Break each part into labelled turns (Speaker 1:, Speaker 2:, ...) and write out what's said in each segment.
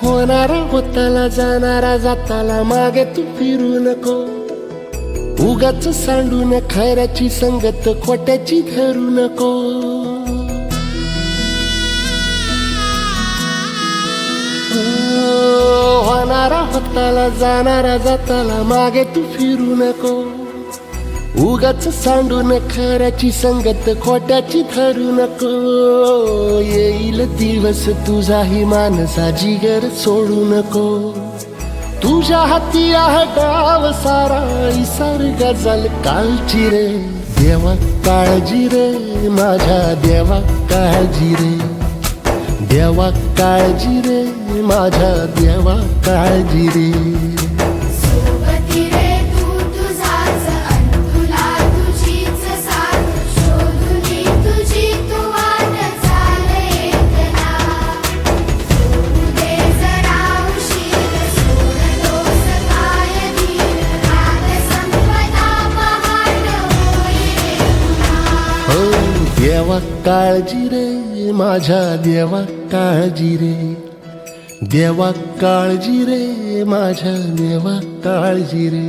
Speaker 1: होणारा होताला जाणारा जाताला मागे तू फिरू नको, उगाच सांडून खऱ्याची संगत खोट्याची धरू नको. होणारा होताला जाणारा जाताला मागे तू फिरू नको, उगाच सांडून खऱ्याची संगत खोट्याची धरू नको. येईल दिवस तुझाही मानसा जिगर सोडू नको, तुझ्या हाती आहे डाव सारा इसार गजल कालची रे. देवा काळजी रे माझ्या देवा काळजी रे, देवा काळजी रे माझ्या देवा काळजी रे. देवा काळजी रे माझ्या देवा काळजी रे, देवा काळजी रे माझ्या देवा काळजी रे.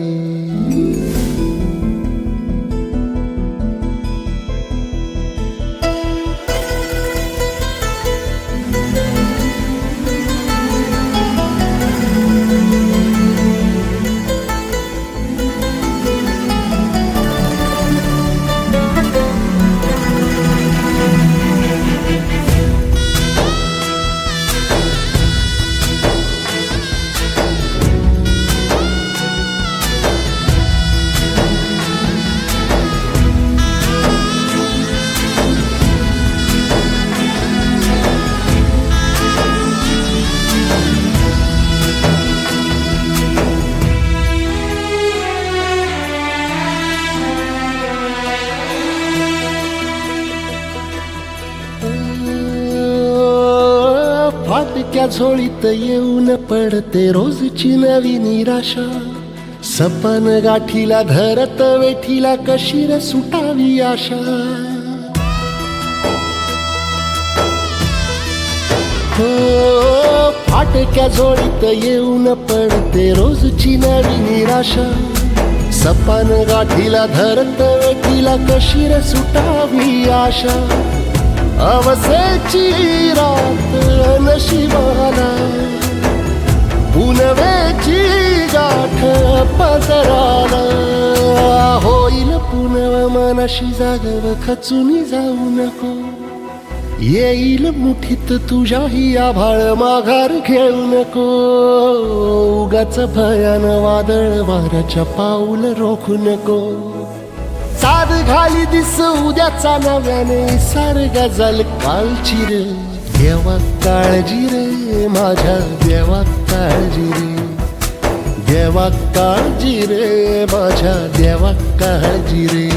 Speaker 1: फाटक्या झोळीत येऊन पडते रोजची नवी निराशा, सपन गाठीला धरत वेठीला कशी रे सुटावी आशा. हो फाटक्या झोळीत येऊन पडते रोजची नवी निराशा, सपन गाठीला धरत वेठीला कशी रे सुटावी आशा. अवसेची रात नशिबाला पुनवेची गाठ पदराला, होईल पुनव मनाशी जागव खचून जाऊ नको. येईल मुठीत तुझ्याही आभाळ माघार घेऊ नको, उगाच भयान वादळ वाऱ्याच्या पाऊल रोखू नको. साध घाली दिस उद्याचा नव्याने सार गजल कालची रे. देवा काळजी रे माझ्या देवा काळजी रे, देवा काळजी रे माझ्या देवा काळजी रे.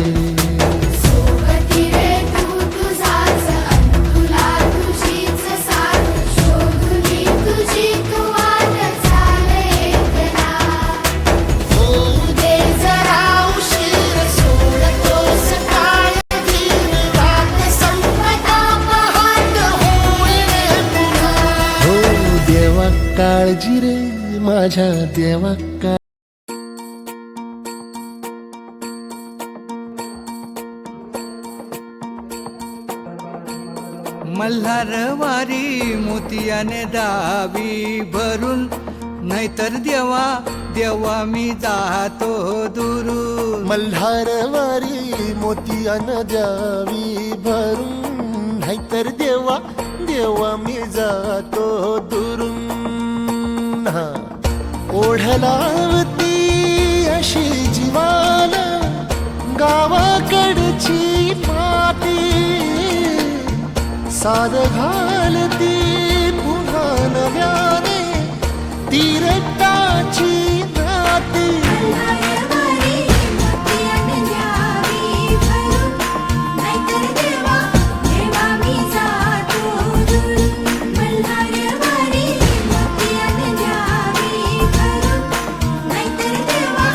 Speaker 1: काळजी रे माझ्या देवा का.
Speaker 2: मल्हारवारी मोतियाने दावी भरून, नाहीतर देवा देवा मी जातो दुरून.
Speaker 1: मल्हारवारी मोतियाने द्यावी भरून, नाहीतर देवा देवा मी जातो दुरून. ओढलावती अशी जीवाला गावाकडची माती, साध घालती पुन्हा नव्याने ती रक्ताची नाती. माती
Speaker 3: मल्हारवारी मोतियाने द्यावी भरून, नाहीतर देवा देवा मी जातो दुरून. मल्हारवारी मोतियाने द्यावी भरून, नाहीतर देवा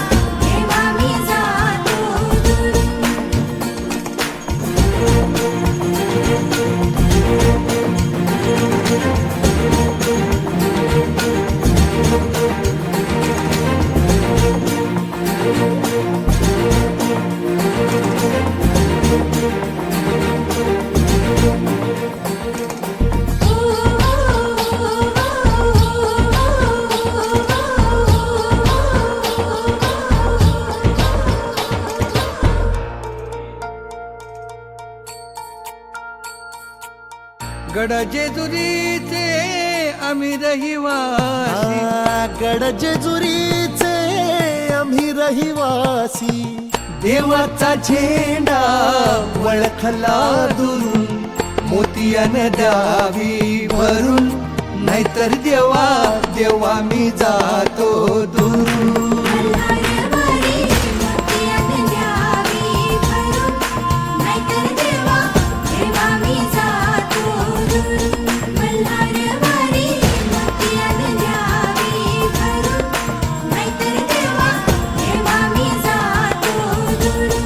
Speaker 3: देवा मी जातो दुरून.
Speaker 2: गड जेजुरीचे आम्ही रहिवासी,
Speaker 1: गड जेजुरीचे आम्ही रहिवासी
Speaker 2: देवाचा झेंडा वळखला दुरून, मोतियाने द्यावी भरून, नाहीतर देवा देवा मी जातो दुरून.
Speaker 3: मल्हारवारी मोतियाने द्यावी भरून, नाहीतर देवा देवा मी जातो दुरून. मल्हारवारी मोतियाने द्यावी भरून, नाहीतर देवा देवा मी जातो दुरून.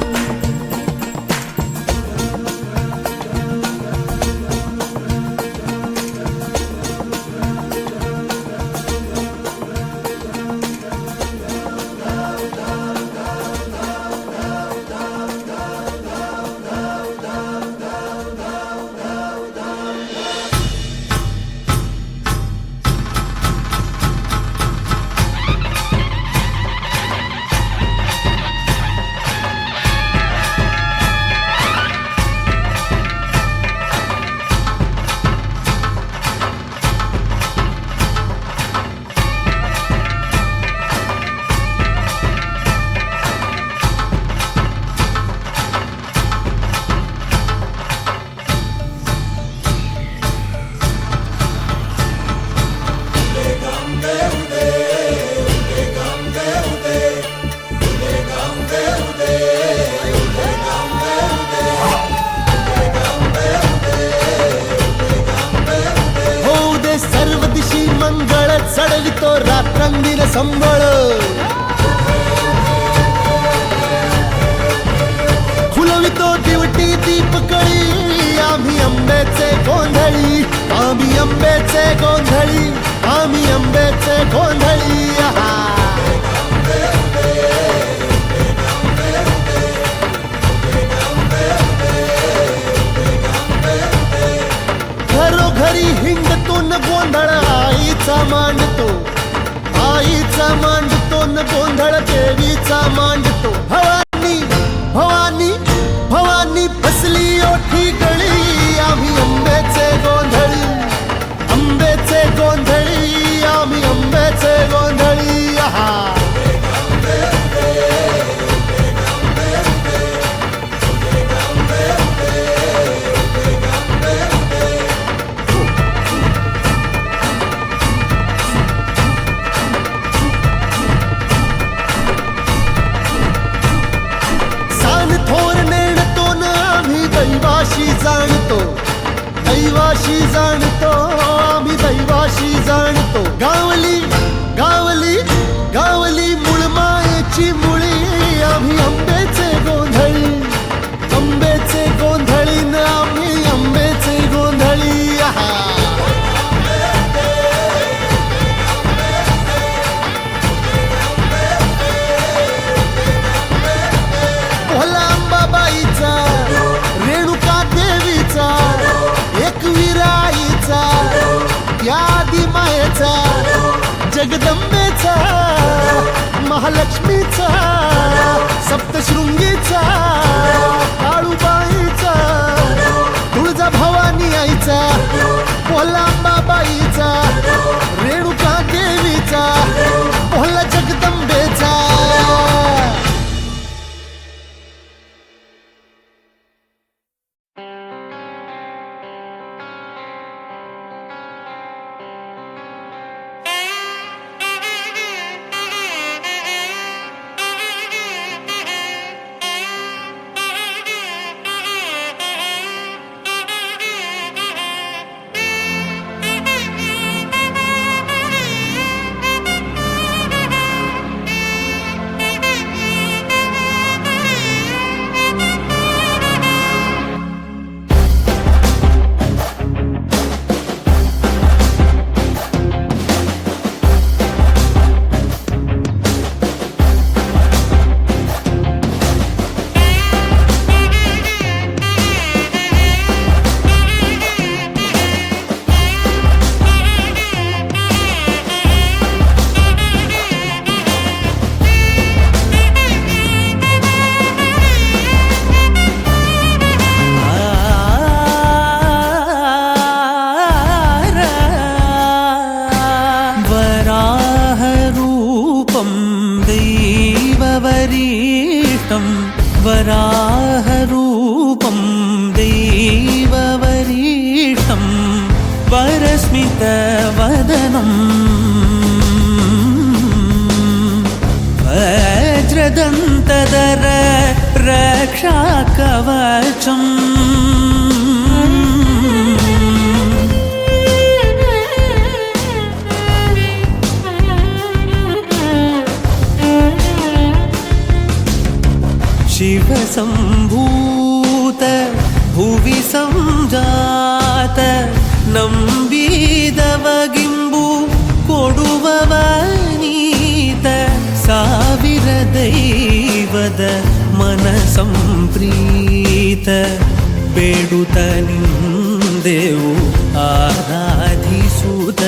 Speaker 1: होऊ दे सर्व दिशी मंगळ चढवितो रात्रंदिन संबळ फुलवितो दिवटी दीपकळी आम्ही आंब्याचे गोंधळी आम्ही आंब्याचे गोंधळी आम्ही आंब्याचे गोंधळी आहा. घरोघरी हिंडतो न गोंधळ आईचा मांडतो आईचा मांडतो न गोंधळ देवीचा मांडतो भवानी भवानी भवानी बसली ओठी गळी आम्ही आंब्याचे गोंधळी आंब्याचे गोंधळी आम्ही आंब्याचे गोंधळी आहा. दैवाशी जाणतो दैवाशी जाणतो आम्ही दैवाशी जाणतो गावली गावली गावली मुळमायेची मुळी आम्ही आंब्याचे गोंधळी आंब्याचे गोंधळी न आम्ही आंब्याचे गोंधळी आहा. भोला अंबाबाईचा रेणुका देवीचा एकविराईचा या आदिमायेचा जगदंबेचा महालक्ष्मीचा सप्तशृंगीचा काळूबाईचा तुळजा भवानी आईचा भोला अंबाबाईचा रेणुका देवीचा भोला जगदंबेचा.
Speaker 4: वराहरूपं दैववरीष्ठं वरस्मितवदनम् वज्रदन्तधर रक्षाकवचम् शिवसम्भूत भुवि संजात ನಂಬಿದವಗಿಂಬು ಕೊಡುವವನೀತ ಸಾವಿರ ದೈವದ ಮನ ಸಂಪ್ರೀತ ಬೇಡುತ್ತ ನಿಂದೆವು ಆರಾಧಿಸುತ್ತ